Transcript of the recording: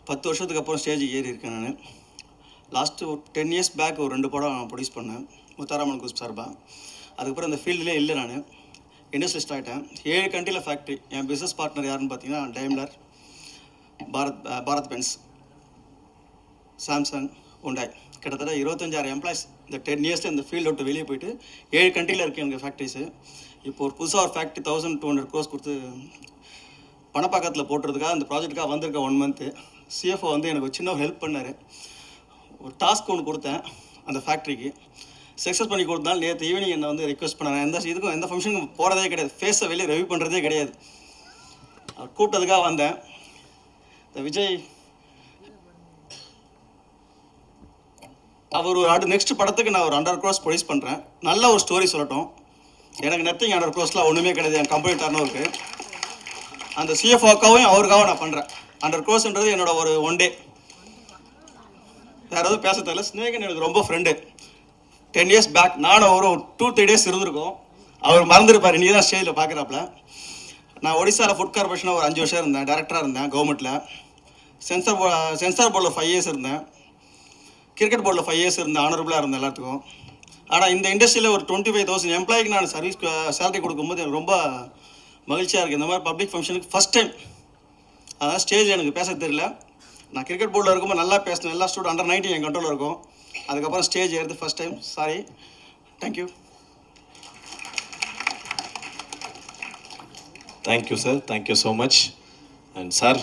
10 வருஷத்துக்கு அப்புறம் ஸ்டேஜ் ஏறி இருக்கேன் நான். லாஸ்ட்டு ஒரு 10 இயர்ஸ் பேக் ஒரு 2 படம் ப்ரொடியூஸ் பண்ணேன் முத்தாராமன் குரூப் சார்பாக. அதுக்கப்புறம் அந்த ஃபீல்டிலே இல்லை நான், இண்டஸ்ட்ரியலிஸ்ட் ஆகிட்டேன். 7 கண்ட்ரியில் ஃபேக்ட்ரி. என் பிஸ்னஸ் பார்ட்னர் யாருன்னு பார்த்தீங்கன்னா டைம்லர், பாரத் பென்ஸ், சாம்சங், உண்டாய். கிட்டத்தட்ட 25,000 எம்ப்ளாய்ஸ் இந்த 10 இயர்ஸில் இந்த ஃபீல்டு விட்டு வெளியே போயிட்டு 7 கண்ட்ரியில் இருக்குது எனக்கு ஃபேக்ட்ரிஸு. இப்போ ஒரு புதுசாக ஒரு ஃபேக்ட்ரி 1200 crores கொடுத்து பணப்பாக்கத்தில் போட்டுறதுக்காக அந்த ப்ராஜெக்ட்டுக்காக வந்திருக்க 1 மந்த்து. சிஎஃப்ஓ வந்து எனக்கு ஒரு சின்ன ஹெல்ப் பண்ணார். ஒரு டாஸ்க் ஒன்று கொடுத்தேன் அந்த ஃபேக்ட்ரிக்கு, சக்ஸஸ் பண்ணி கொடுத்தாலும் நேற்று ஈவினிங் என்னை வந்து ரிக்வெஸ்ட் பண்ணாங்க. எந்த ஃபங்க்ஷனுக்கும் போகிறதே கிடையாது, ஃபேஸை வெளியே ரிவ்யூ பண்ணுறதே கிடையாது. அவர் கூப்பிட்டதுக்காக வந்தேன். இந்த விஜய் அவர் நெக்ஸ்ட் படத்துக்கு நான் ஒரு 100 crores ப்ரொடியூஸ் பண்ணுறேன். நல்ல ஒரு ஸ்டோரி சொல்லட்டும். எனக்கு நத்திங் 100 crores ஒன்றுமே கிடையாது, என் கம்பெனி டர்ன் ஓவருக்கு. அந்த சிஎஃப்ஓக்காகவும் அவருக்காகவும் நான் பண்ணுறேன். 100 crores என்னோட ஒரு 1 day. வேறு எதுவும் பேச தெரியல. ஸ்னேகன் எனக்கு ரொம்ப ஃப்ரெண்டு. 10 இயர்ஸ் பேக் நானும் ஒரு 2-3 days இருந்திருக்கோம். அவர் மறந்துருப்பார், இன்றைக்கி தான் ஸ்டேஜில் பார்க்குறாப்புல. நான் ஒடிசாவில் ஃபுட் கார்பரேஷனில் ஒரு 5 வருஷம் இருந்தேன், டேரக்டராக இருந்தேன் கவர்மெண்ட்டில். சென்சார் போர்டில் 5 years இருந்தேன். கிரிக்கெட் போர்டில் 5 years இருந்தேன், ஆனரபுளாக இருந்தேன் எல்லாத்துக்கும். ஆனால் இந்த இண்டஸ்ட்ரியில் ஒரு 25,000 எம்ப்ளாய்க்கு நான் சர்வீஸ் சேலரி கொடுக்கும்போது எனக்கு ரொம்ப மகிழ்ச்சியாக இருக்குது. இந்த மாதிரி பப்ளிக் ஃபங்க்ஷனுக்கு ஃபஸ்ட் டைம். அதான் ஸ்டேஜ் எனக்கு பேச தெரியல. நான் கிரிக்கெட் போர்டில் இருக்கும்போது நல்லா பேசினேன், எல்லா ஸ்டூடெண்ட் அண்டர் 19 என் கண்ட்ரோலில் இருக்கும். அதுக்கப்புறம் ஸ்டேஜ் ஏறுது first time. Sorry. Thank you. Thank you sir, thank you so much. And sir